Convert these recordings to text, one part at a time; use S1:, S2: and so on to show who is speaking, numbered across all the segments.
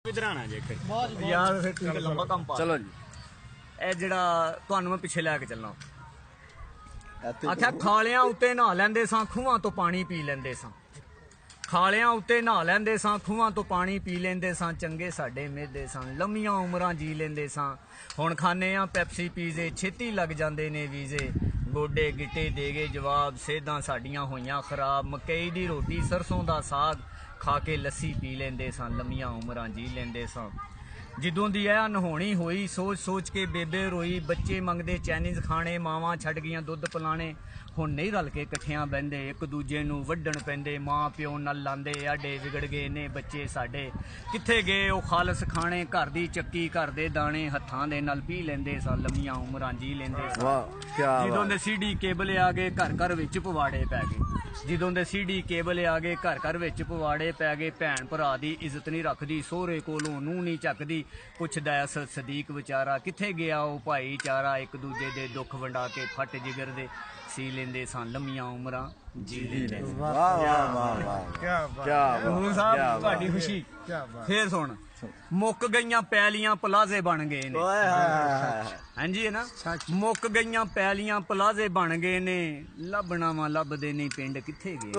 S1: ਇਧਰਾਣਾ ਜੇ
S2: यार फिर ठीक है लंबा काम पा
S1: चलो जी
S2: ਇਹ ਜਿਹੜਾ ਤੁਹਾਨੂੰ ਮੈਂ ਪਿੱਛੇ ਲੈ ਕੇ ਚੱਲਣਾ ਆਖਿਆ ਖਾਲਿਆਂ ਉੱਤੇ ਨਹਾ ਲੈਂਦੇ ਸਾਂ ਖੂਹਾਂ ਤੋਂ ਪਾਣੀ ਪੀ ਲੈਂਦੇ ਸਾਂ ਖਾਲਿਆਂ ਉੱਤੇ ਨਹਾ ਲੈਂਦੇ ਸਾਂ ਖੂਹਾਂ ਤੋਂ ਪਾਣੀ ਪੀ ਲੈਂਦੇ ਸਾਂ ਚੰਗੇ ਸਾਡੇ ਮਿਹਦੇ ਸਾਂ ਲੰਮੀਆਂ ਉਮਰਾਂ ਜੀ ਲੈਂਦੇ ਸਾਂ ਹੁਣ ਖਾਣੇ ਆ ਪੈਪਸੀ ਪੀਜ਼ੇ ਛੇਤੀ ਲੱਗ ਜਾਂਦੇ ਨੇ ਵੀਜ਼ੇ ਗੋਡੇ ਗਿੱਟੇ ਦੇ ਗਏ ਜਵਾਬ ਸਿਹਤਾਂ ਸਾਡੀਆਂ ਹੋਈਆਂ ਖਰਾਬ ਮਕਈ ਦੀ ਰੋਟੀ ਸਰਸੋਂ ਦਾ ਸਾਗ ਖਾ ਕੇ ਲੱਸੀ ਪੀ ਲੈਂਦੇ ਸਾਂ ਲੰਮੀਆਂ ਉਮਰਾਂ ਜੀ ਲੈਂਦੇ ਸਾਂ ਜਦੋਂ ਦੀ ਇਹ ਅਨਹੋਣੀ ਹੋਈ ਸੋਚ ਸੋਚ ਕੇ ਬੇਬੇ ਰੋਈ ਬੱਚੇ ਮੰਗਦੇ ਚਾਈਨੀਜ਼ ਖਾਣੇ ਮਾਵਾਂ ਛੱਡ ਗਈਆਂ ਦੁੱਧ ਪਿਲਾਣੇ ਹੁਣ ਨਹੀਂ ਰਲ ਕੇ ਇਕੱਠਿਆਂ ਬਹਿੰਦੇ ਇੱਕ ਦੂਜੇ ਨੂੰ ਵੱਢਣ ਪੈਂਦੇ ਮਾਂ ਪਿਓ ਨਾਲ ਲਾਂਦੇ ਆਡੇ ਵਿਗੜ ਗਏ ਨੇ ਬੱਚੇ ਸਾਡੇ ਕਿੱਥੇ ਗਏ ਉਹ ਖਾਲਸ ਖਾਣੇ ਘਰ ਦੀ ਚੱਕੀ ਘਰ ਦੇ ਦਾਣੇ ਹੱਥਾਂ ਦੇ ਨਾਲ ਪੀ ਲੈਂਦੇ ਸਾਂ ਲੰਮੀਆਂ ਉਮਰਾਂ ਜੀ ਲੈਂਦੇ ਸਾਂ ਜਦੋਂ ਦੇ ਸੀਡੀ ਕੇਬਲ ਆ ਗਏ ਘਰ ਘਰ ਵਿੱਚ ਪਵਾੜੇ ਪੈ ਗਏ ਜਦੋਂ ਦੇ ਸੀਡੀ ਕੇਬਲ ਆ ਗਏ ਘਰ ਘਰ ਵਿੱਚ ਪਵਾੜੇ ਪੈ ਗਏ ਭੈਣ ਭਰਾ ਦੀ ਇੱਜ਼ਤ ਨਹੀਂ ਰੱਖਦੀ ਸਹੁਰੇ ਕੋਲੋਂ ਨੂੰ ਨਹੀਂ ਚੱਕਦੀ ਪੁੱਛਦਾ ਸਦੀਕ ਵਿਚਾਰਾ ਕਿੱਥੇ ਗਿਆ ਉਹ ਭਾਈਚਾਰਾ ਇੱਕ ਦੂਜੇ ਦੇ ਦੁੱਖ ਵੰਡਾ ਕੇ ਫੱਟ ਜਿਗਰ ਦੇ ਸੀ ਲੈਂਦੇ ਸਾਂ ਲੰਮੀਆਂ ਉਮਰਾਂ ਜੀ ਲੈਂਦੇ
S1: ਵਾਹ ਵਾਹ ਵਾਹ ਵਾਹ ਕੀ
S2: ਗੁਰੂ ਸਾਹਿਬ ਤੁਹਾਡੀ ਖੁਸ਼ੀ ਫੇਰ ਸੁਣ ਮੁੱਕ ਗਈਆਂ ਪੈਲੀਆਂ ਪਲਾਜ਼ੇ ਬਣ ਗਏ ਨੇ ਹਾਂਜੀ ਹੈ ਨਾ ਮੁੱਕ ਗਈਆਂ ਪੈਲੀਆਂ ਪਲਾਜ਼ੇ ਬਣ ਗਏ ਨੇ ਲੱਭਣਾ ਵਾ ਲੱਭਦੇ ਨਹੀਂ ਪਿੰਡ ਕਿੱਥੇ ਗਏ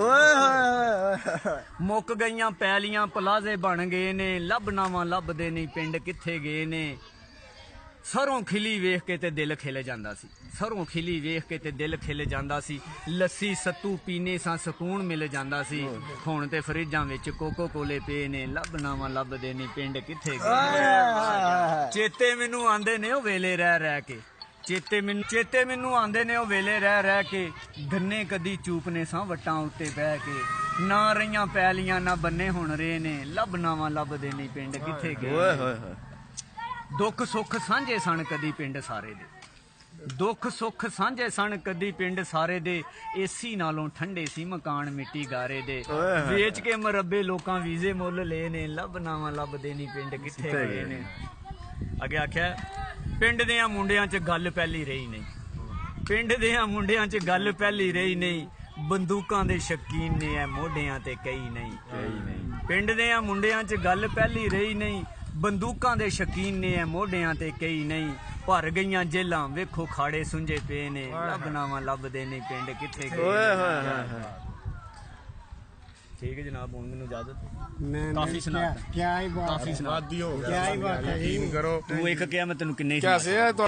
S2: ਮੁੱਕ ਗਈਆਂ ਪੈਲੀਆਂ ਪਲਾਜ਼ੇ ਬਣ ਗਏ ਨੇ ਲੱਭਣਾ ਵਾ ਲੱਭਦੇ ਨਹੀਂ ਪਿੰਡ ਕਿੱਥੇ ਗਏ ਨੇ ਸਰੋਂ ਖਿਲੀ ਵੇਖ ਕੇ ਤੇ ਦਿਲ ਖਿਲ ਜਾਂਦਾ ਸੀ ਸਰੋਂ ਖਿਲੀ ਵੇਖ ਕੇ ਤੇ ਦਿਲ ਖਿਲ ਜਾਂਦਾ ਸੀ ਲੱਸੀ ਸੱਤੂ ਪੀਨੇ ਸਾਂ ਸਕੂਨ ਮਿਲ ਜਾਂਦਾ ਸੀ ਹੁਣ ਤੇ ਫਰਿੱਜਾਂ ਵਿੱਚ ਕੋਕੋ ਕੋਲੇ ਪਏ ਨੇ ਲੱਭਣਾ ਵਾ ਲੱਭਦੇ ਨਹੀਂ ਪਿੰਡ ਕਿੱਥੇ ਗਏ ਚੇਤੇ ਮੈਨੂੰ ਆਂਦੇ ਨੇ ਉਹ ਵੇਲੇ ਰਹਿ ਰਹਿ ਕੇ ਚੇਤੇ ਮੈਨੂੰ ਆਂਦੇ ਨੇ ਉਹ ਵੇਲੇ ਰਹਿ ਰਹਿ ਕੇ ਗੰਨੇ ਕਦੀ ਚੂਪਨੇ ਸਾਂ ਵਟਾਂ ਉੱਤੇ ਬਹਿ ਕੇ ਨਾ ਰਹੀਆਂ ਪੈਲੀਆਂ ਨਾ ਬੰਨੇ ਹੁਣ ਰਹੇ ਨੇ ਲੱਭਣਾ ਵਾ ਲੱਭਦੇ ਨਹੀਂ ਪਿੰਡ ਕਿੱਥੇ ਗਏ ਦੁੱਖ ਸੁੱਖ ਸਾਂਝੇ ਸਣ ਕਦੀ ਪਿੰਡ ਸਾਰੇ ਦੇ ਦੁੱਖ ਸੁੱਖ ਸਾਂਝੇ ਸਣ ਕਦੀ ਪਿੰਡ ਸਾਰੇ ਦੇ ਏਸੀ ਨਾਲੋਂ ਠੰਡੇ ਸੀ ਮਕਾਨ ਮਿੱਟੀ ਗਾਰੇ ਦੇ ਵੇਚ ਕੇ ਮਰੱਬੇ ਲੋਕਾਂ ਵੀਜ਼ੇ ਮੁੱਲ ਲਏ ਨੇ ਲੱਭਣਾ ਵਾ ਲੱਭਦੇ ਨਹੀਂ ਪਿੰਡ ਕਿੱਥੇ ਗਏ ਨੇ ਅੱਗੇ ਆਖਿਆ ਪਿੰਡ ਦੇ ਮੁੰਡਿਆਂ 'ਚ ਗੱਲ ਪਹਿਲੀ ਰਹੀ ਨਹੀਂ ਪਿੰਡ ਦੇ ਮੁੰਡਿਆਂ 'ਚ ਗੱਲ ਪਹਿਲੀ ਰਹੀ ਨਹੀਂ ਬੰਦੂਕਾਂ ਦੇ ਸ਼ਕੀਨ ਨੇ ਐ ਮੋਢਿਆਂ ਤੇ ਕਈ ਨਹੀਂ ਪਿੰਡ ਦੇ ਮੁੰਡਿਆਂ 'ਚ ਗੱਲ ਪਹਿਲੀ ਰਹੀ ਨਹੀਂ ਬੰਦੂਕਾਂ ਦੇ ਸ਼ਕੀਨ ਨੇ ਐ ਮੋਢਿਆਂ ਤੇ ਕਈ ਨਹੀਂ ਭਰ ਗਈਆਂ ਜੇਲਾਂ ਵੇਖੋ ਖਾੜੇ ਸੁੰਝੇ ਪਏ ਨੇ ਲੱਭਣਾ ਵਾ ਲੱਭਦੇ ਨਹੀਂ ਪਿੰਡ ਕਿੱਥੇ ਗਏ ਠੀਕ ਹੈ ਜਨਾਬ ਹੁਣ ਮੈਨੂੰ ਇਜਾਜ਼ਤ ਕਾਫੀ ਸੁਣਾ
S3: क्या ही बात
S2: ਕਾਫੀ ਸੁਣਾ
S3: क्या ही बात है
S1: करो
S2: ਤੂੰ ਇੱਕ ਕਿਹਾ ਮੈਂ ਤੈਨੂੰ ਕਿੰਨੇ